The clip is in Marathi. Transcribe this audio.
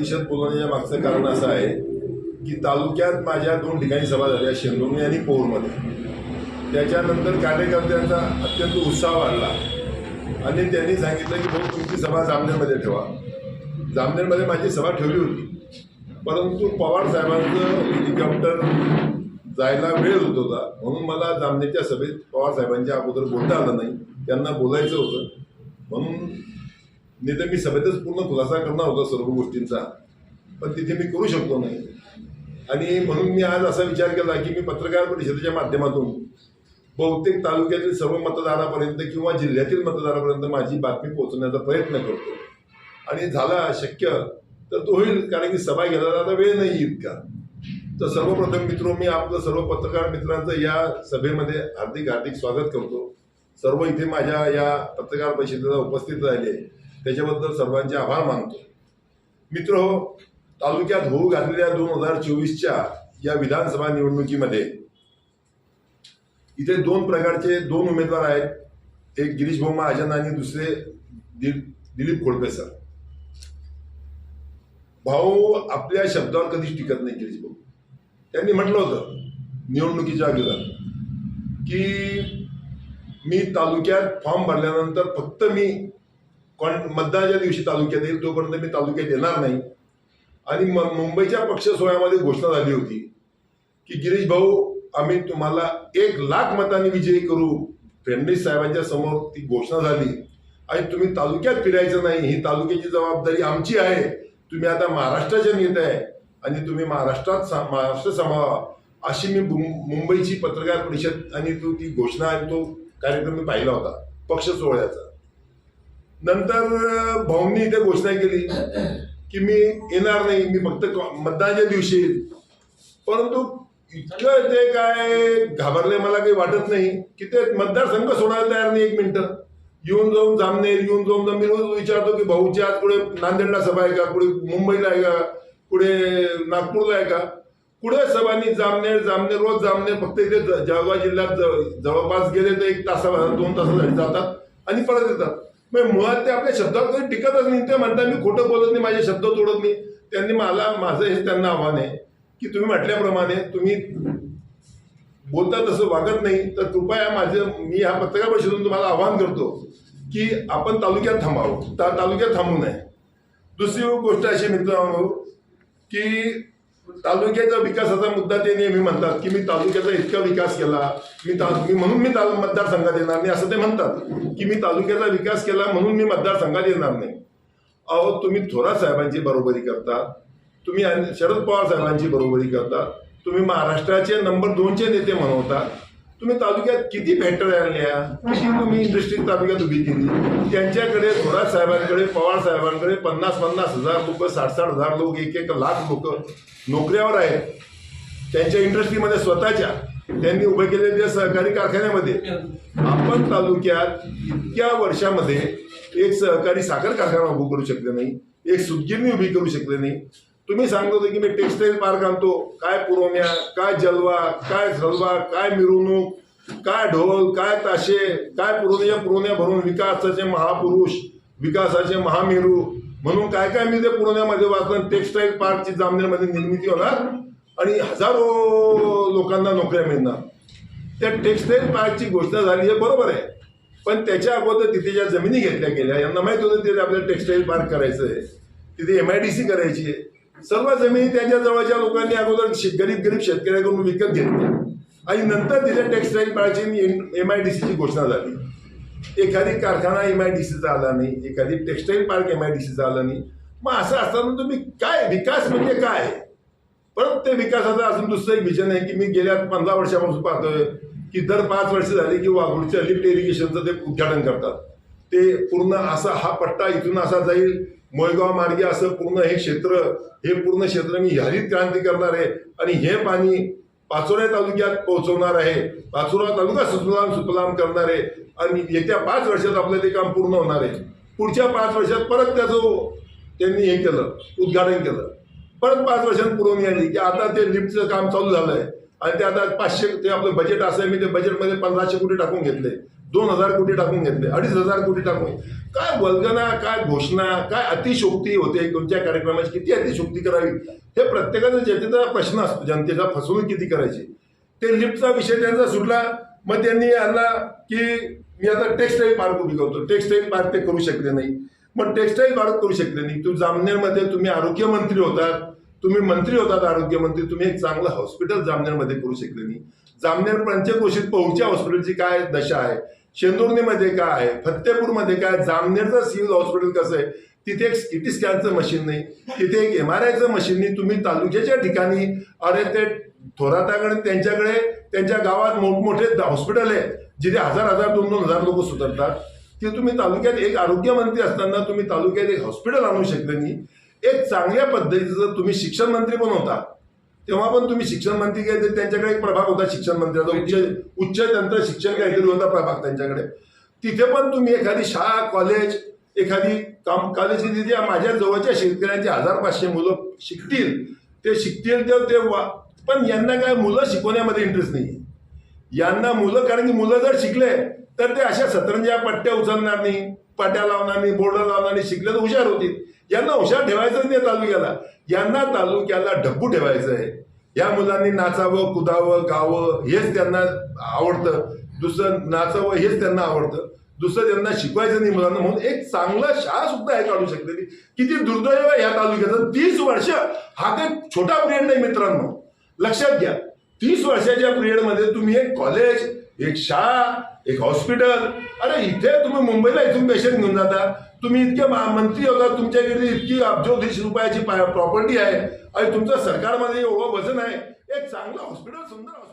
परिषद बोलवण्याच्या मागचं कारण असं आहे की तालुक्यात माझ्या 2 ठिकाणी सभा झाल्या, शेंदुर्णी आणि पौरमध्ये. त्याच्यानंतर कार्यकर्त्यांचा अत्यंत उत्साह वाढला आणि त्यांनी सांगितलं की भाऊ तुमची सभा जामनेरमध्ये ठेवा. जामनेरमध्ये माझी सभा ठेवली होती, परंतु पवार साहेबांचं हेलिकॉप्टर जायला वेळ होत होता, म्हणून मला जामनेरच्या सभेत पवार साहेबांच्या अगोदर बोलता आलं नाही. त्यांना बोलायचं होतं, म्हणून नाही तर मी सभेतच पूर्ण खुलासा करणार होतो सर्व गोष्टींचा, पण तिथे मी करू शकतो नाही. आणि म्हणून मी आज असा विचार केला की मी पत्रकार परिषदेच्या माध्यमातून बहुतेक तालुक्यातील सर्व मतदारापर्यंत किंवा जिल्ह्यातील मतदारापर्यंत माझी बातमी पोहोचवण्याचा प्रयत्न करतो. आणि झाला शक्य तर तो होईल, कारण की सभा घ्यायला आता वेळ नाही इतका. तर सर्वप्रथम मित्रो, मी आपलं सर्व पत्रकार मित्रांचं या सभेमध्ये हार्दिक हार्दिक स्वागत करतो. सर्व इथे माझ्या या पत्रकार परिषदेला उपस्थित राहिले त्याच्याबद्दल सर्वांचे आभार मानतो. मित्रो, तालुक्यात होऊ घातलेल्या 2024च्या या विधानसभा निवडणुकीमध्ये इथे 2 प्रकारचे 2 उमेदवार आहेत. एक गिरीश भाऊ महाजन आणि दुसरे दिलीप खोडके सर. भाऊ आपल्या शब्दावर कधीच टिकत नाही. गिरीश भाऊ त्यांनी म्हटलं होतं निवडणुकीच्या अगोदर की मी तालुक्यात फॉर्म भरल्यानंतर फक्त मी मतदानाच्या दिवशी तालुक्यात येईल, तोपर्यंत मी तालुक्यात येणार नाही. आणि मुंबईच्या पक्ष सोहळ्यामध्ये घोषणा झाली होती की गिरीश भाऊ आम्ही तुम्हाला 1,00,000 मतांनी विजयी करू. फडणवीस साहेबांच्या समोर ती घोषणा झाली आणि तुम्ही तालुक्यात फिरायचं नाही, ही तालुक्याची जबाबदारी आमची आहे. तुम्ही आता महाराष्ट्राचे नेते आहे आणि तुम्ही महाराष्ट्र सांभाळा, अशी मी मुंबईची पत्रकार परिषद आणि ती घोषणा आणि तो कार्यक्रम मी पाहिला होता पक्ष सोहळ्याचा. नंतर भाऊंनी इथे घोषणा केली की मी येणार नाही, मी फक्त मतदानाच्या दिवशी येईल. परंतु इतकं ते काय घाबरले मला काही वाटत नाही की ते मतदारसंघ सोडायला तयार नाही. 1 मिनिटं येऊन जाऊन जामनेर, येऊन जाऊन मी रोज विचारतो की भाऊची आज कुठे नांदेडला सभा आहे का, कुठे मुंबईला आहे का, कुठे नागपूरला आहे का, कुठे सभानी जामनेर रोज जामनेर. फक्त इथे जळगाव जिल्ह्यात जवळपास गेले तर 1 तासाभरात 2 तासासाठी जातात आणि परत येतात. मग मुळात ते आपल्या शब्दावर कधी टिकतच नाही. ते म्हणतात मी खोटं बोलत नाही, माझे शब्द तोडत नाही. त्यांनी माझं हे त्यांना आव्हान आहे की तुम्ही म्हटल्याप्रमाणे तुम्ही बोलता तसं वागत नाही, तर कृपया मी ह्या पत्रकार परिषदेतून तुम्हाला आवाहन करतो की आपण तालुक्यात थांबावं, तालुक्यात थांबू नये. दुसरी गोष्ट अशी मित्रांनो की तालुक्याचा विकासाचा मुद्दा ते नेहमी म्हणतात की मी तालुक्याचा इतका विकास केला, म्हणून मी मतदारसंघात येणार नाही, असं ते म्हणतात की मी तालुक्याचा विकास केला म्हणून मी मतदारसंघात येणार नाही. अहो, तुम्ही थोरात साहेबांची बरोबरी करता, तुम्ही शरद पवार साहेबांची बरोबरी करता, तुम्ही महाराष्ट्राचे नंबर 2चे नेते म्हणवता. तुम्ही तालुक्यात किती फॅक्टरी आणल्या, किती तुम्ही इंडस्ट्री तालुक्यात उभी केली. त्यांच्याकडे थोरात साहेबांकडे, पवार साहेबांकडे 50,000 लोक, 60,000 लोक, 1,00,000 लोक नोकऱ्यावर आहेत. त्यांच्या इंडस्ट्रीमध्ये स्वतःच्या त्यांनी उभे केलेल्या सहकारी कारखान्यामध्ये. आपण तालुक्यात इतक्या वर्षामध्ये एक सहकारी साखर कारखाना उभं करू शकले नाही, एक सूतगिरणी उभी करू शकले नाही. तुम्ही सांगत होते की मी टेक्सटाईल पार्क आणतो, काय पुरवण्या, काय जलवा, काय झलवा, काय मिरवणूक, काय ढोल, काय ताशे, काय पुरवण्या भरून विकासाचे महापुरुष, विकासाचे महामेरू म्हणून काय काय मी ते पुरवण्यामध्ये वाचलं. टेक्सटाईल पार्कची जामनेरमध्ये निर्मिती होणार आणि हजारो लोकांना नोकऱ्या मिळणार. त्या टेक्सटाईल पार्कची घोषणा झाली आहे, बरोबर आहे, पण त्याच्या अगोदर तिथे ज्या जमिनी घेतल्या गेल्या, यांना माहित होतं तिथे आपल्याला टेक्सटाईल पार्क करायचं आहे, तिथे MIDC करायची आहे. सर्व जमिनी त्यांच्या जवळच्या लोकांनी अगोदर गरीब शेतकऱ्याकडून विकत घेतल्या आणि नंतर तिथे टेक्सटाईल पार्कची MIDCची घोषणा झाली. एखादी कारखाना MIDCचा आला नाही, एखादी टेक्सटाईल पार्क MIDCचा आला नाही. मग असं असताना तुम्ही काय विकास म्हणजे काय? परत ते विकासाचं अजून दुसरं एक विजन आहे की मी गेल्या 15 वर्षापासून पाहतोय की दर 5 वर्ष झाली की वाघोडच्या लिफ्ट इरिगेशनचं ते उद्घाटन करतात. ते पूर्ण असा हा पट्टा इथून असा जाईल, मोयगाव मार्गे असं पूर्ण हे पूर्ण क्षेत्र मी हरित क्रांती करणार आहे आणि हे पाणी पाचोरा तालुक्यात पोहोचवणार आहे. पाचोरा तालुका सुफलाम करणार आहे आणि येत्या 5 वर्षात आपलं ते काम पूर्ण होणार आहे. पुढच्या 5 वर्षात परत त्याचं त्यांनी हे केलं, उद्घाटन केलं. परत 5 वर्षांत पुरवणी आली की आता ते लिफ्टचं काम चालू झालंय आणि ते आता 500 ते आपलं बजेट असं आहे, मी ते बजेटमध्ये 1500 कोटी टाकून घेतले, 2000 कोटी टाकून घेतले, 2500 कोटी टाकून. काय वल्गना, काय घोषणा, काय अतिशोक्ती होते, कोणत्या कार्यक्रमाची किती अतिशोक्ती करावी, हे प्रत्येकाचा जनतेचा प्रश्न असतो. जनतेचा फसवणूक किती करायची. ते लिफ्टचा विषय त्यांचा सुटला. मग त्यांनी आणला की मी आता टेक्सटाईल पार्क उभी करतो. टेक्सटाईल पार्क ते करू शकले नाही. मग टेक्सटाईल पार्क करू शकले नाही. तुम्ही जामनेरमध्ये तुम्ही आरोग्यमंत्री होतात, तुम्ही मंत्री होतात आरोग्यमंत्री, तुम्ही एक चांगलं हॉस्पिटल जामनेरमध्ये करू शकले नाही. जामनेर पंचक्रोशीत पहुच्या हॉस्पिटलची काय दशा आहे, शेंदुर्णीमध्ये काय आहे, फत्तेपूरमध्ये काय, जामनेरचं सिव्हिल हॉस्पिटल कसं आहे, तिथे एक सिटी स्कॅनचं मशीन नाही, तिथे एक MRIचं मशीन नाही. तुम्ही तालुक्याच्या ठिकाणी अरे ते थोराताकडे त्यांच्याकडे त्यांच्या गावात मोठमोठे हॉस्पिटल आहे जिथे 1000 2,000 लोक सुधारतात. ते तुम्ही तालुक्यात एक आरोग्यमंत्री असताना तुम्ही तालुक्यात एक हॉस्पिटल आणू शकले नाही. एक चांगल्या पद्धतीचं तुम्ही शिक्षण मंत्री पण होता, तेव्हा पण तुम्ही शिक्षण मंत्री काय, त्यांच्याकडे एक प्रभाग होता शिक्षण मंत्र्याचा, उच्च तंत्र शिक्षण काहीतरी होता प्रभाग त्यांच्याकडे. तिथे पण तुम्ही एखादी शाळा, कॉलेज, एखादी कॉलेज तिथे माझ्या जवळच्या शेतकऱ्यांचे 1500 मुलं शिकतील, ते शिकतील ते पण यांना काय मुलं शिकवण्यामध्ये इंटरेस्ट नाही. यांना मुलं, कारण की मुलं जर शिकले तर ते अशा सतरंज्या पट्ट्या उचलणार नाही, पट्ट्या लावणार नाही, बोर्ड लावणार नाही, शिकले तर हुशार होतील. यांना हुशार ठेवायचं नाही तालुक्याला, यांना तालुक्याला ढब्बू ठेवायचं आहे. या मुलांनी नाचावं, कुदावं, गावं हेच त्यांना आवडतं, दुसरं नाचावं हेच त्यांना आवडतं, दुसरं त्यांना शिकवायचं नाही मुलांना. म्हणून एक चांगला शाळा सुद्धा हे काढू शकते नाही. किती दुर्दैव आहे या तालुक्याचं. 30 वर्ष हा काही छोटा पिरियड नाही मित्रांनो, लक्षात घ्या. 30 वर्षाच्या पिरियडमध्ये तुम्ही एक कॉलेज, एक शाळा, एक हॉस्पिटल, अरे इथे तुम्ही मुंबईला इथून पेशंट घेऊन जाता. तुम्ही इतके मंत्री होता, तुमच्याकडे इतकी अब्जोधीश रुपयाची प्रॉपर्टी आहे आणि तुमचं सरकारमध्ये एवढं वजन आहे. एक चांगलं हॉस्पिटल, सुंदर हॉस्पिटल